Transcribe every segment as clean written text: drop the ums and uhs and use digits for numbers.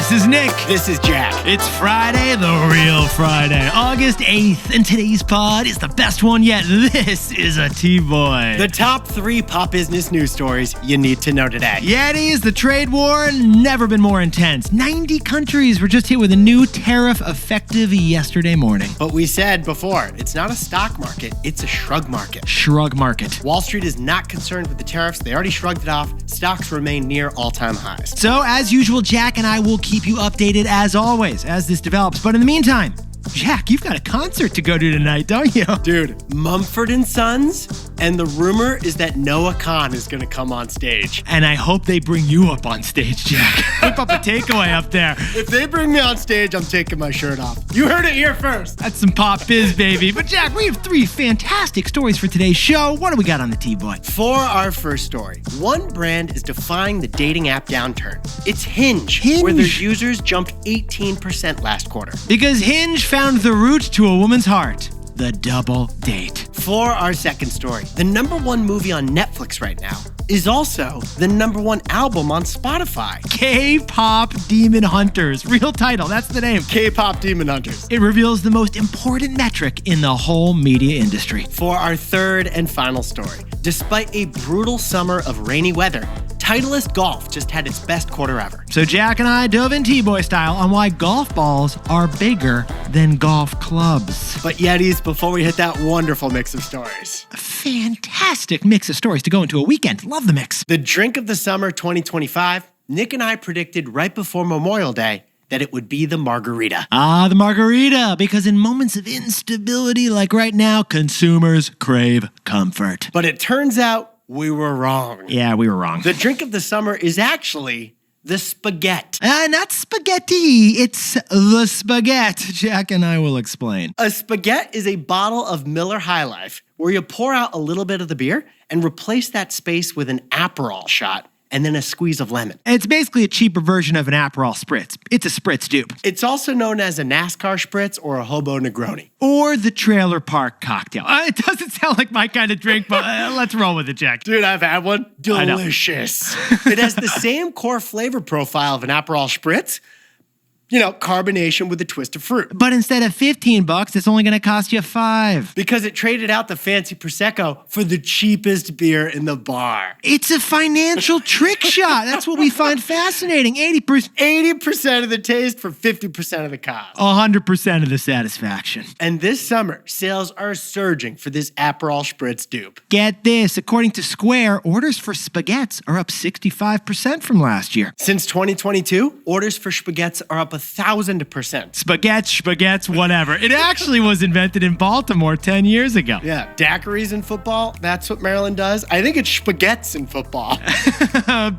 This is Nick. This is Jack. It's Friday, the real Friday, August 8th, and today's pod is the best one yet. This is a T-Boy. The top 3 pop business news stories you need to know today. Yetis, the trade war, never been more intense. 90 countries were just hit with a new tariff effective yesterday morning. But we said before, it's not a stock market, it's a shrug market. Shrug market. Wall Street is not concerned with the tariffs. They already shrugged it off. Stocks remain near all-time highs. So, as usual, Jack and I will keep you updated as always as this develops. But in the meantime, Jack, you've got a concert to go to tonight, don't you? Dude, Mumford & Sons, and the rumor is that Noah Khan is going to come on stage. And I hope they bring you up on stage, Jack. Whip up a takeaway up there. If they bring me on stage, I'm taking my shirt off. You heard it here first. That's some pop biz, baby. But Jack, we have 3 fantastic stories for today's show. What do we got on the T-Boy? For our first story, one brand is defying the dating app downturn. It's Hinge, where their users jumped 18% last quarter. Because Hinge found the route to a woman's heart. The double date. For our second story, the #1 movie on Netflix right now is also the #1 album on Spotify. KPop Demon Hunters. Real title, that's the name. KPop Demon Hunters. It reveals the most important metric in the whole media industry. For our third and final story, despite a brutal summer of rainy weather, Titleist Golf just had its best quarter ever. So Jack and I dove in T-Boy style on why golf balls are bigger than golf clubs. But Yetis, before we hit that wonderful mix of stories. A fantastic mix of stories to go into a weekend. Love the mix. The drink of the summer 2025, Nick and I predicted right before Memorial Day that it would be the margarita. Ah, the margarita, because in moments of instability like right now, consumers crave comfort. But it turns out we were wrong. Yeah, we were wrong. The drink of the summer is actually the Spaghett. Not spaghetti, it's the Spaghett. Jack and I will explain. A Spaghett is a bottle of Miller High Life where you pour out a little bit of the beer and replace that space with an Aperol shot and then a squeeze of lemon. It's basically a cheaper version of an Aperol Spritz. It's a Spritz dupe. It's also known as a NASCAR Spritz or a Hobo Negroni. Or the Trailer Park Cocktail. It doesn't sound like my kind of drink, but let's roll with it, Jack. Dude, I've had one. Delicious. It has the same core flavor profile of an Aperol Spritz. You know, carbonation with a twist of fruit. But instead of $15, it's only going to cost you $5. Because it traded out the fancy Prosecco for the cheapest beer in the bar. It's a financial trick shot. That's what we find fascinating. 80% of the taste for 50% of the cost. 100% of the satisfaction. And this summer, sales are surging for this Aperol Spritz dupe. Get this. According to Square, orders for spaghettis are up 65% from last year. Since 2022, orders for spaghettis are up 1,000%. Spaghettis, whatever. It actually was invented in Baltimore 10 years ago. Yeah, daiquiris in football, that's what Maryland does. I think it's spaghettis in football.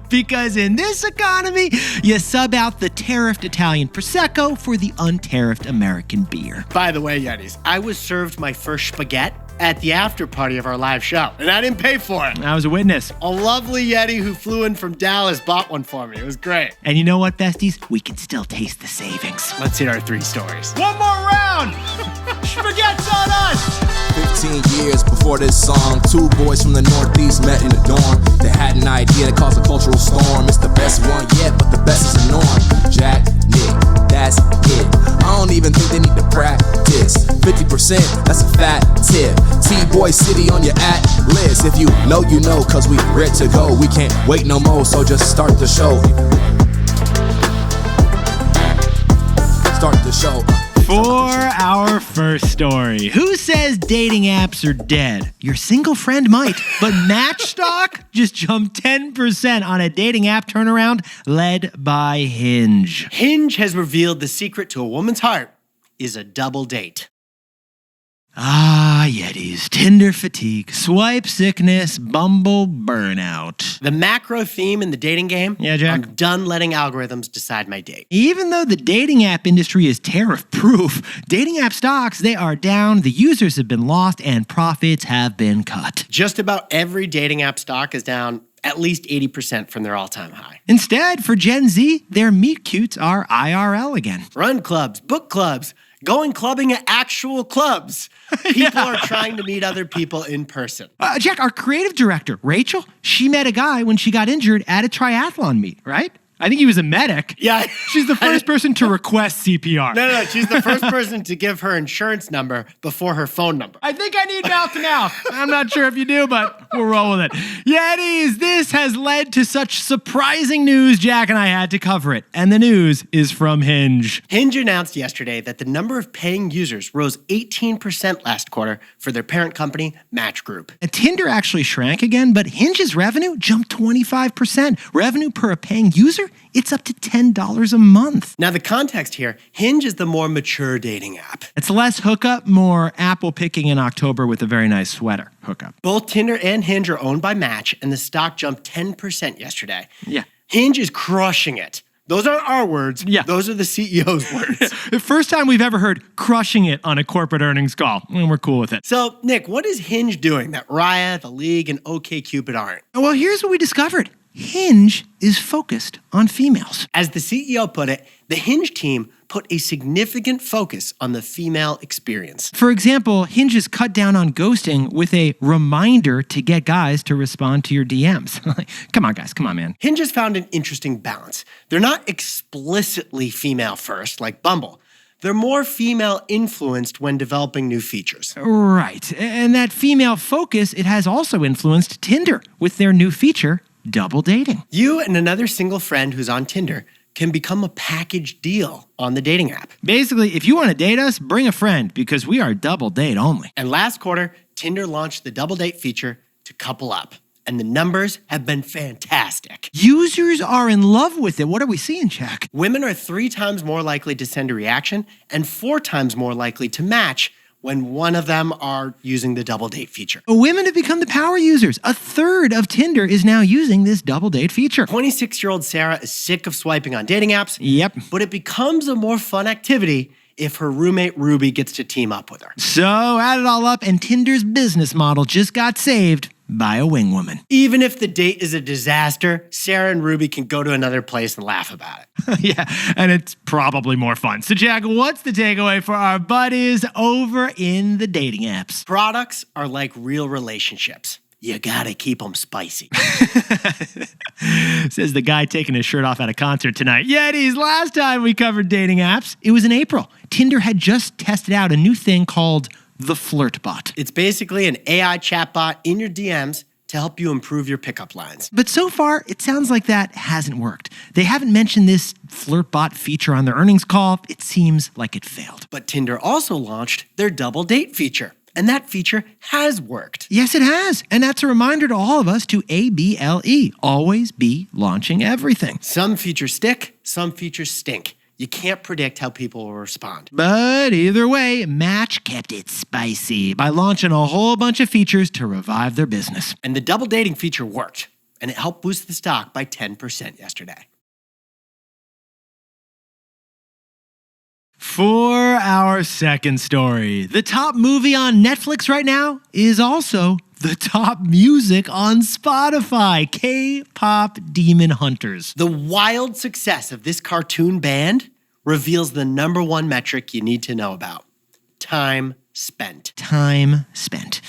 Because in this economy, you sub out the tariffed Italian Prosecco for the untariffed American beer. By the way, Yetis, I was served my first spaghetti at the after party of our live show, and I didn't pay for it. I was a witness. A lovely Yeti who flew in from Dallas bought one for me. It was great. And you know what, besties? We can still taste the savings. Let's hit our 3 stories. One more round! Spaghetti's on us! 15 years before this song, 2 boys from the Northeast met in the dorm. They had an idea that caused a cultural storm. It's the best one yet, but the best is the norm. Jack, Nick, that's it. I don't even think they need to practice. 50%, that's a fat tip. T-Boy City on your list. If you know, cause we ready to go. We can't wait no more, so just start the show. Start the show. For our first story, who says dating apps are dead? Your single friend might, but Matchstock just jumped 10% on a dating app turnaround led by Hinge. Hinge has revealed the secret to a woman's heart is a double date. Ah, Yetis, Tinder fatigue, swipe sickness, Bumble burnout. The macro theme in the dating game? Yeah, Jack? I'm done letting algorithms decide my date. Even though the dating app industry is tariff-proof, dating app stocks, they are down, the users have been lost, and profits have been cut. Just about every dating app stock is down at least 80% from their all-time high. Instead, for Gen Z, their meet cutes are IRL again. Run clubs, book clubs, going clubbing at actual clubs. People are trying to meet other people in person. Jack, our creative director, Rachel, she met a guy when she got injured at a triathlon meet, right? I think he was a medic. Yeah. She's the first person to request CPR. No. She's the first person to give her insurance number before her phone number. I think I need mouth to mouth. I'm not sure if you do, but we'll roll with it. Yetis, this has led to such surprising news, Jack and I had to cover it. And the news is from Hinge. Hinge announced yesterday that the number of paying users rose 18% last quarter for their parent company, Match Group. Tinder actually shrank again, but Hinge's revenue jumped 25%. Revenue per a paying user, it's up to $10 a month. Now, the context here, Hinge is the more mature dating app. It's less hookup, more apple picking in October with a very nice sweater hookup. Both Tinder and Hinge are owned by Match, and the stock jumped 10% yesterday. Yeah. Hinge is crushing it. Those aren't our words. Yeah. Those are the CEO's words. The first time we've ever heard crushing it on a corporate earnings call, and we're cool with it. So, Nick, what is Hinge doing that Raya, The League, and OkCupid aren't? Well, here's what we discovered. Hinge is focused on females. As the CEO put it, the Hinge team put a significant focus on the female experience. For example, Hinge has cut down on ghosting with a reminder to get guys to respond to your DMs. Come on, guys. Come on, man. Hinge has found an interesting balance. They're not explicitly female first like Bumble. They're more female influenced when developing new features. Right. And that female focus, it has also influenced Tinder with their new feature, double dating. You and another single friend who's on Tinder can become a package deal on the dating app. Basically, if you want to date us, bring a friend because we are double date only. And last quarter, Tinder launched the double date feature to couple up. And the numbers have been fantastic. Users are in love with it. What are we seeing, Jack? Women are 3 times more likely to send a reaction and 4 times more likely to match when one of them are using the double date feature. Women have become the power users. A third of Tinder is now using this double date feature. 26-year-old Sarah is sick of swiping on dating apps. Yep. But it becomes a more fun activity if her roommate Ruby gets to team up with her. So add it all up, and Tinder's business model just got saved by a wing woman. Even if the date is a disaster, Sarah and Ruby can go to another place and laugh about it. Yeah, and it's probably more fun. So Jack, what's the takeaway for our buddies over in the dating apps? Products are like real relationships. You gotta keep them spicy. Says the guy taking his shirt off at a concert tonight. Yetis, last time we covered dating apps, it was in April. Tinder had just tested out a new thing called the Flirt Bot. It's basically an AI chatbot in your DMs to help you improve your pickup lines. But so far, it sounds like that hasn't worked. They haven't mentioned this Flirt Bot feature on their earnings call. It seems like it failed. But Tinder also launched their double date feature, and that feature has worked. Yes, it has. And that's a reminder to all of us to ABLE. Always be launching everything. Some features stick, some features stink. You can't predict how people will respond. But either way, Match kept it spicy by launching a whole bunch of features to revive their business. And the double dating feature worked, and it helped boost the stock by 10% yesterday. For our second story, the top movie on Netflix right now is also the top music on Spotify, K-pop Demon Hunters. The wild success of this cartoon band reveals the number one metric you need to know about: time spent. Time spent.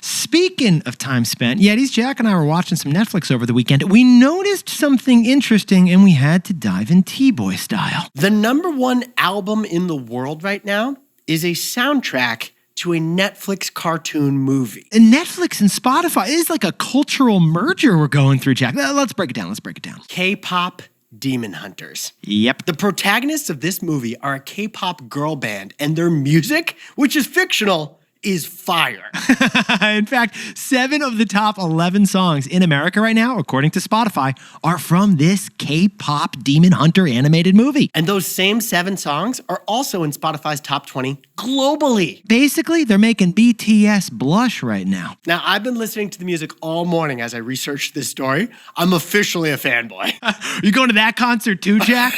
Speaking of time spent, Yetis, Jack and I were watching some Netflix over the weekend. We noticed something interesting and we had to dive in T-Boy style. The number one album in the world right now is a soundtrack to a Netflix cartoon movie. And Netflix and Spotify is like a cultural merger we're going through, Jack. Let's break it down. K-pop Demon Hunters. Yep. The protagonists of this movie are a K-pop girl band, and their music, which is fictional, is fire. In fact, 7 of the top 11 songs in America right now, according to Spotify, are from this K-pop Demon Hunter animated movie. And those same 7 songs are also in Spotify's top 20 globally. Basically, they're making BTS blush right now. Now, I've been listening to the music all morning as I researched this story. I'm officially a fanboy. You going to that concert too, Jack?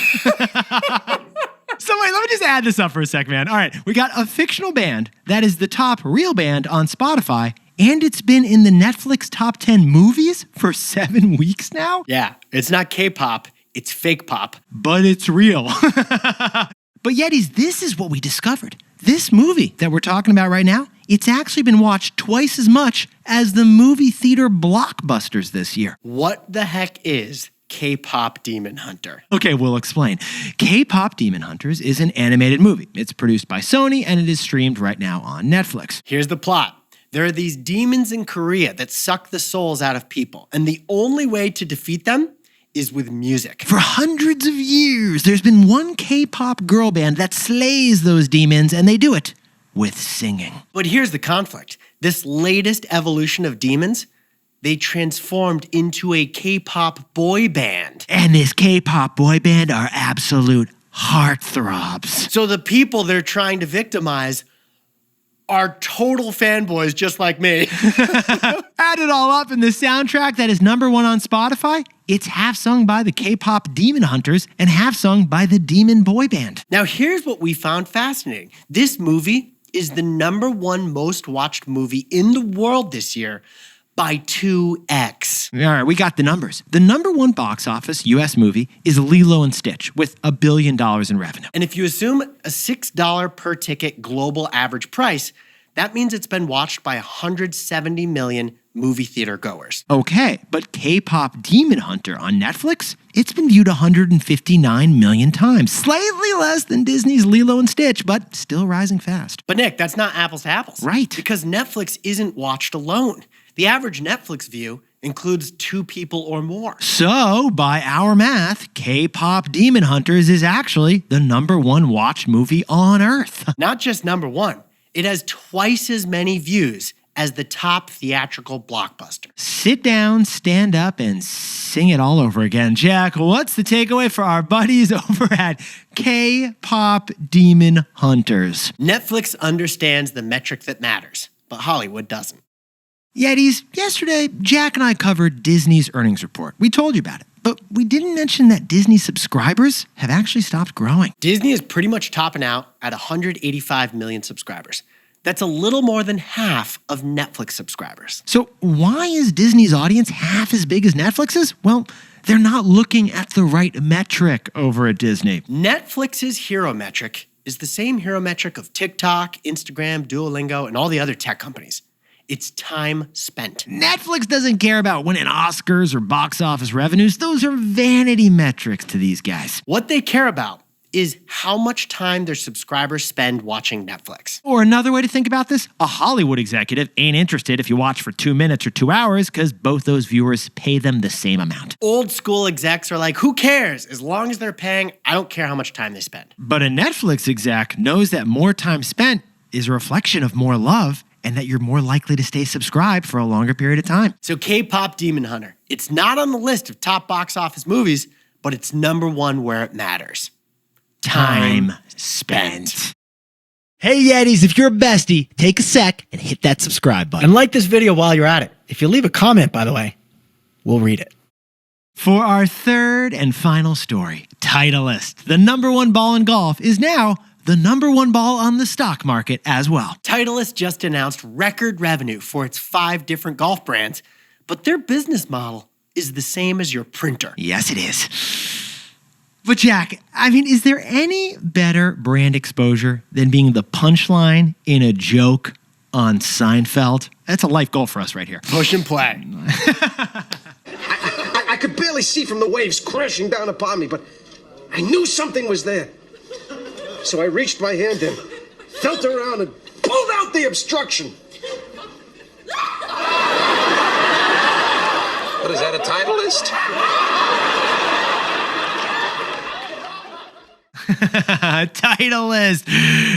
So wait, let me just add this up for a sec, man. All right, we got a fictional band that is the top real band on Spotify, and it's been in the Netflix top 10 movies for 7 weeks now? Yeah, it's not K-pop, it's fake pop. But it's real. But Yetis, this is what we discovered. This movie that we're talking about right now, it's actually been watched twice as much as the movie theater blockbusters this year. What the heck is KPop Demon Hunter. Okay, we'll explain. KPop Demon Hunters is an animated movie. It's produced by Sony and it is streamed right now on Netflix. Here's the plot. There are these demons in Korea that suck the souls out of people, and the only way to defeat them is with music. For hundreds of years, there's been one K-pop girl band that slays those demons, and they do it with singing. But here's the conflict. This latest evolution of demons, they transformed into a K-pop boy band. And this K-pop boy band are absolute heartthrobs. So the people they're trying to victimize are total fanboys just like me. Add it all up in the soundtrack that is #1 on Spotify, it's half sung by the K-pop Demon Hunters and half sung by the Demon Boy Band. Now here's what we found fascinating. This movie is the #1 most watched movie in the world this year by 2x. All right, we got the numbers. The #1 box office U.S. movie is Lilo and Stitch with $1 billion in revenue. And if you assume a $6 per ticket global average price, that means it's been watched by 170 million movie theater goers. Okay, but K-pop Demon Hunter on Netflix, it's been viewed 159 million times. Slightly less than Disney's Lilo and Stitch, but still rising fast. But Nick, that's not apples to apples. Right. Because Netflix isn't watched alone. The average Netflix view includes 2 people or more. So, by our math, K-pop Demon Hunters is actually the #1 watched movie on Earth. Not just #1, it has twice as many views as the top theatrical blockbuster. Sit down, stand up, and sing it all over again. Jack, what's the takeaway for our buddies over at K-pop Demon Hunters? Netflix understands the metric that matters, but Hollywood doesn't. Yetis, yesterday, Jack and I covered Disney's earnings report. We told you about it, but we didn't mention that Disney subscribers have actually stopped growing. Disney is pretty much topping out at 185 million subscribers. That's a little more than half of Netflix subscribers. So why is Disney's audience half as big as Netflix's? Well, they're not looking at the right metric over at Disney. Netflix's hero metric is the same hero metric of TikTok, Instagram, Duolingo, and all the other tech companies. It's time spent. Netflix doesn't care about winning Oscars or box office revenues. Those are vanity metrics to these guys. What they care about is how much time their subscribers spend watching Netflix. Or another way to think about this, a Hollywood executive ain't interested if you watch for 2 minutes or 2 hours because both those viewers pay them the same amount. Old school execs are like, who cares? As long as they're paying, I don't care how much time they spend. But a Netflix exec knows that more time spent is a reflection of more love and that you're more likely to stay subscribed for a longer period of time. So K-pop Demon Hunter, it's not on the list of top box office movies, but it's #1 where it matters. Time spent. Hey Yetis, if you're a bestie, take a sec and hit that subscribe button. And like this video while you're at it. If you leave a comment, by the way, we'll read it. For our third and final story, Titleist, the #1 ball in golf, is now the #1 ball on the stock market as well. Titleist just announced record revenue for its 5 different golf brands, but their business model is the same as your printer. Yes, it is. But Jack, I mean, is there any better brand exposure than being the punchline in a joke on Seinfeld? That's a life goal for us right here. Push and play. I could barely see from the waves crashing down upon me, but I knew something was there. So I reached my hand in, felt around, and pulled out the obstruction. What is that, a Titleist? Titleist.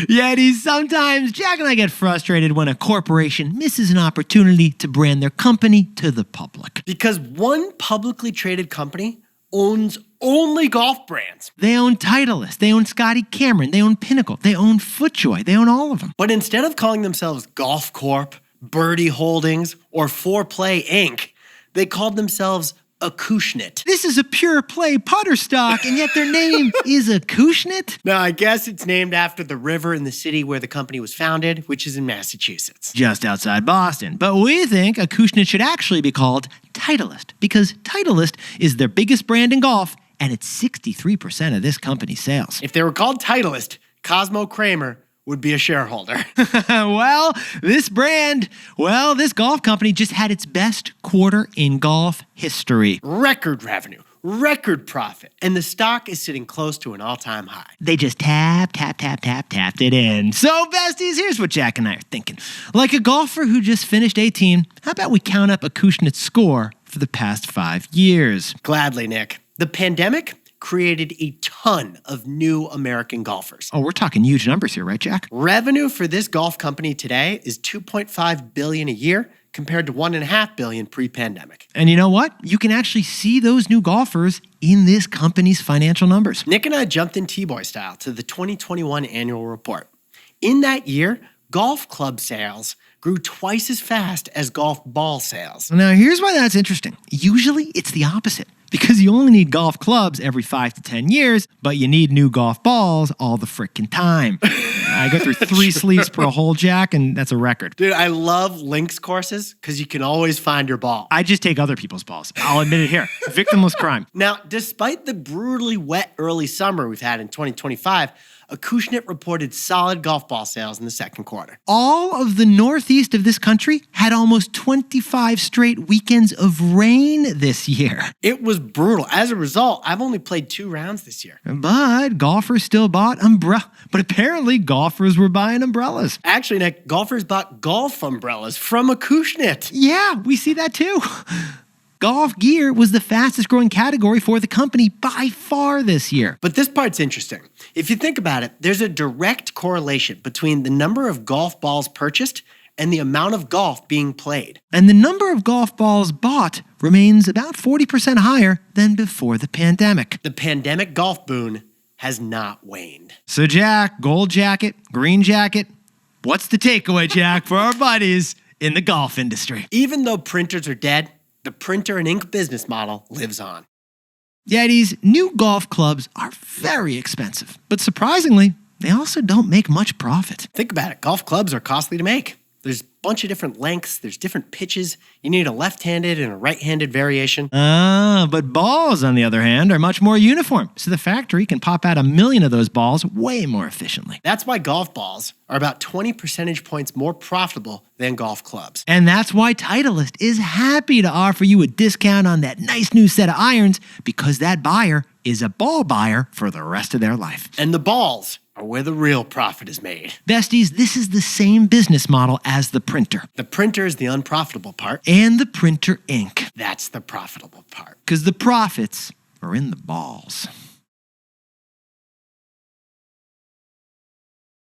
Yetis, sometimes Jack and I get frustrated when a corporation misses an opportunity to brand their company to the public. Because one publicly traded company owns only golf brands. They own Titleist, they own Scotty Cameron, they own Pinnacle, they own FootJoy, they own all of them. But instead of calling themselves Golf Corp, Birdie Holdings, or 4Play Inc., they called themselves Acushnet. This is a pure play putter stock, and yet their name is Acushnet? Now, I guess it's named after the river in the city where the company was founded, which is in Massachusetts. Just outside Boston. But we think Acushnet should actually be called Titleist, because Titleist is their biggest brand in golf, and it's 63% of this company's sales. If they were called Titleist, Cosmo Kramer would be a shareholder. this golf company just had its best quarter in golf history. Record revenue, record profit, and the stock is sitting close to an all-time high. They just tapped it in. So, besties, here's what Jack and I are thinking. Like a golfer who just finished 18, how about we count up Acushnet's score for the past 5 years? Gladly, Nick. The pandemic created a ton of new American golfers. Oh, we're talking huge numbers here, right, Jack? Revenue for this golf company today is $2.5 billion a year compared to $1.5 billion pre-pandemic. And you know what? You can actually see those new golfers in this company's financial numbers. Nick and I jumped in T-Boy style to the 2021 annual report. In that year, golf club sales grew twice as fast as golf ball sales. Now, here's why that's interesting. Usually, it's the opposite. Because you only need golf clubs every 5 to 10 years, but you need new golf balls all the frickin' time. I go through 3 sleeves per hole, Jack, and that's a record. Dude, I love links courses because you can always find your ball. I just take other people's balls. I'll admit it here. Victimless crime. Now, despite the brutally wet early summer we've had in 2025, Acushnet reported solid golf ball sales in the second quarter. All of the northeast of this country had almost 25 straight weekends of rain this year. It was brutal. As a result, I've only played 2 rounds this year. But golfers still bought umbrellas. But apparently golfers were buying umbrellas. Actually, Nick, golfers bought golf umbrellas from Acushnet. Yeah, we see that too. Golf gear was the fastest growing category for the company by far this year. But this part's interesting. If you think about it, there's a direct correlation between the number of golf balls purchased and the amount of golf being played. And the number of golf balls bought remains about 40% higher than before the pandemic. The pandemic golf boon has not waned. So Jack, gold jacket, green jacket, what's the takeaway, Jack, for our buddies in the golf industry? Even though printers are dead, the printer and ink business model lives on. Yetis, new golf clubs are very expensive, but surprisingly, they also don't make much profit. Think about it. Golf clubs are costly to make. There's a bunch of different lengths. There's different pitches. You need a left-handed and a right-handed variation. But balls, on the other hand, are much more uniform, so the factory can pop out 1 million of those balls way more efficiently. That's why golf balls are about 20 percentage points more profitable than golf clubs. And that's why Titleist is happy to offer you a discount on that nice new set of irons, because that buyer is a ball buyer for the rest of their life. And the balls are where the real profit is made. Besties, this is the same business model as the printer. The printer is the unprofitable part. And the printer ink. That's the profitable part. Because the profits are in the balls.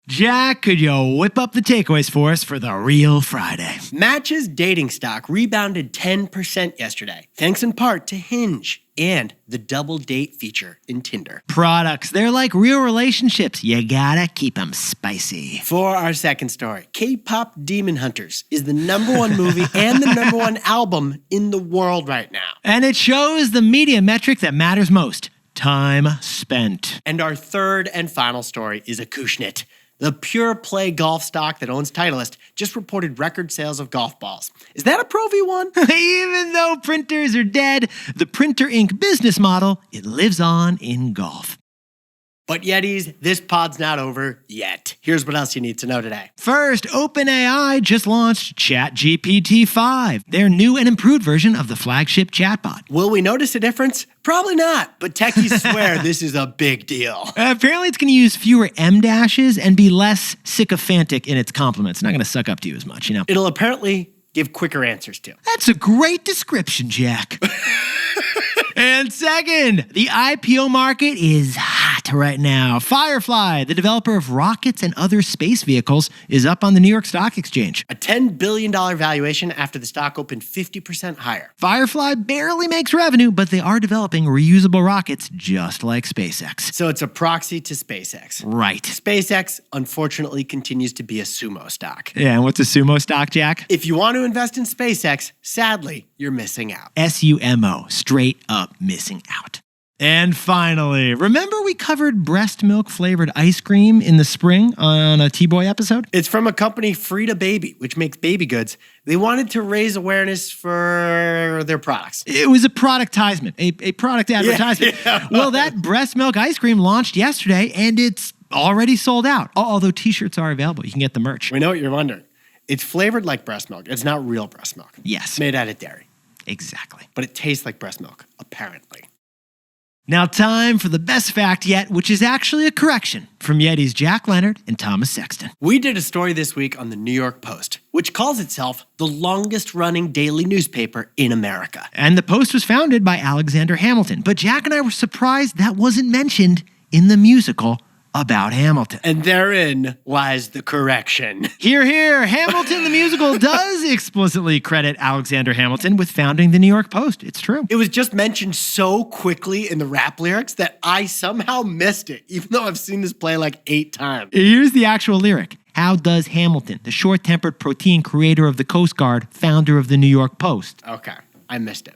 Jack, could you whip up the takeaways for us for the real Friday? Match's dating stock rebounded 10% yesterday, thanks in part to Hinge and the double date feature in Tinder. Products, they're like real relationships. You gotta keep them spicy. For our second story, KPop Demon Hunters is the #1 movie and the #1 album in the world right now. And it shows the media metric that matters most: time spent. And our third and final story is Acushnet. The pure play golf stock that owns Titleist just reported record sales of golf balls. Is that a Pro V1? Even though printers are dead, the printer ink business model, it lives on in golf. But Yetis, this pod's not over yet. Here's what else you need to know today. First, OpenAI just launched ChatGPT-5, their new and improved version of the flagship chatbot. Will we notice a difference? Probably not, but techies swear this is a big deal. Apparently, it's going to use fewer M-dashes and be less sycophantic in its compliments. Not going to suck up to you as much, you know. It'll apparently give quicker answers too. That's a great description, Jack. And second, the IPO market is hot right now. Firefly, the developer of rockets and other space vehicles, is up on the New York Stock Exchange. A $10 billion valuation after the stock opened 50% higher. Firefly barely makes revenue, but they are developing reusable rockets just like SpaceX. So it's a proxy to SpaceX. Right. SpaceX, unfortunately, continues to be a sumo stock. Yeah, and what's a sumo stock, Jack? If you want to invest in SpaceX, sadly, you're missing out. SUMO, straight up missing out. And finally, remember we covered breast milk flavored ice cream in the spring on a T-Boy episode? It's from a company, Frida Baby, which makes baby goods. They wanted to raise awareness for their products. It was a productizement, a product advertisement. Yeah. Well, that breast milk ice cream launched yesterday, and it's already sold out. Although T-shirts are available. You can get the merch. We know what you're wondering. It's flavored like breast milk. It's not real breast milk. Yes. It's made out of dairy. Exactly. But it tastes like breast milk, apparently. Now time for the best fact yet, which is actually a correction from Yeti's Jack Leonard and Thomas Sexton. We did a story this week on the New York Post, which calls itself the longest running daily newspaper in America. And the Post was founded by Alexander Hamilton, but Jack and I were surprised that wasn't mentioned in the musical about Hamilton. And therein lies the correction. Hear, hear. Hamilton the musical does explicitly credit Alexander Hamilton with founding the New York Post. It's true. It was just mentioned so quickly in the rap lyrics that I somehow missed it, even though I've seen this play like 8 times. Here's the actual lyric. How does Hamilton, the short-tempered protein creator of the Coast Guard, founder of the New York Post? Okay, I missed it.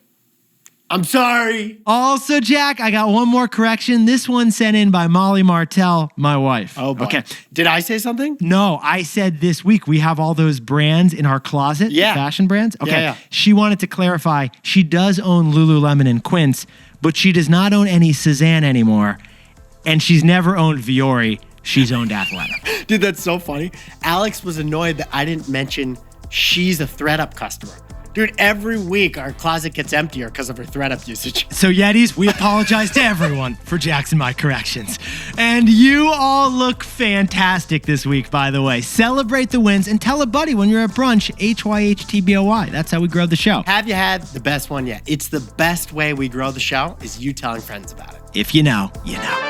I'm sorry. Also, Jack, I got one more correction. This one sent in by Molly Martell, my wife. Oh, boy. Okay. Did I say something? No, I said this week we have all those brands in our closet. Yeah. Fashion brands. Okay. Yeah. She wanted to clarify she does own Lululemon and Quince, but she does not own any Cezanne anymore. And she's never owned Viore. She's owned Athleta. Dude, that's so funny. Alex was annoyed that I didn't mention she's a ThreadUp customer. Dude, every week our closet gets emptier because of her ThreadUp usage. So Yetis, we apologize to everyone for Jack's and my corrections. And you all look fantastic this week, by the way. Celebrate the wins and tell a buddy when you're at brunch, HYHTBOY. That's how we grow the show. Have you had the best one yet? It's the best way we grow the show is you telling friends about it. If you know, you know.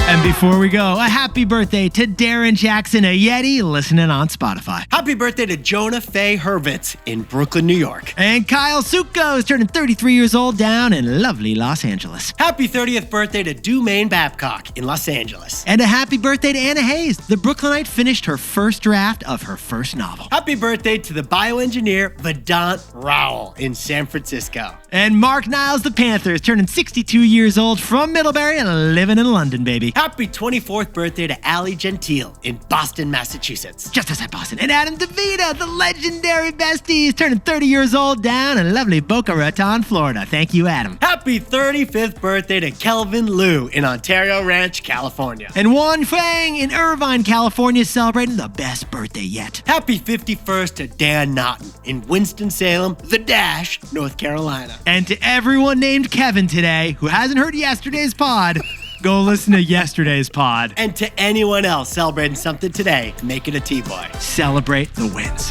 And before we go, a happy birthday to Darren Jackson, a Yeti, listening on Spotify. Happy birthday to Jonah Faye Hurwitz in Brooklyn, New York. And Kyle Suko is turning 33 years old down in lovely Los Angeles. Happy 30th birthday to Dumaine Babcock in Los Angeles. And a happy birthday to Anna Hayes. The Brooklynite finished her first draft of her first novel. Happy birthday to the bioengineer Vedant Rowell in San Francisco. And Mark Niles, the Panther, is turning 62 years old from Middlebury and living in London, baby. Happy 24th birthday to Allie Gentile in Boston, Massachusetts. Just outside Boston. And Adam DeVito, the legendary bestie, is turning 30 years old down in lovely Boca Raton, Florida. Thank you, Adam. Happy 35th birthday to Kelvin Liu in Ontario Ranch, California. And Juan Fang in Irvine, California, celebrating the best birthday yet. Happy 51st to Dan Naughton in Winston-Salem, The Dash, North Carolina. And to everyone named Kevin today who hasn't heard yesterday's pod, go listen to yesterday's pod. And to anyone else celebrating something today, make it a T-Boy. Celebrate the wins.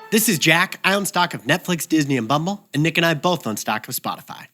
This is Jack. I own stock of Netflix, Disney, and Bumble, and Nick and I both own stock of Spotify.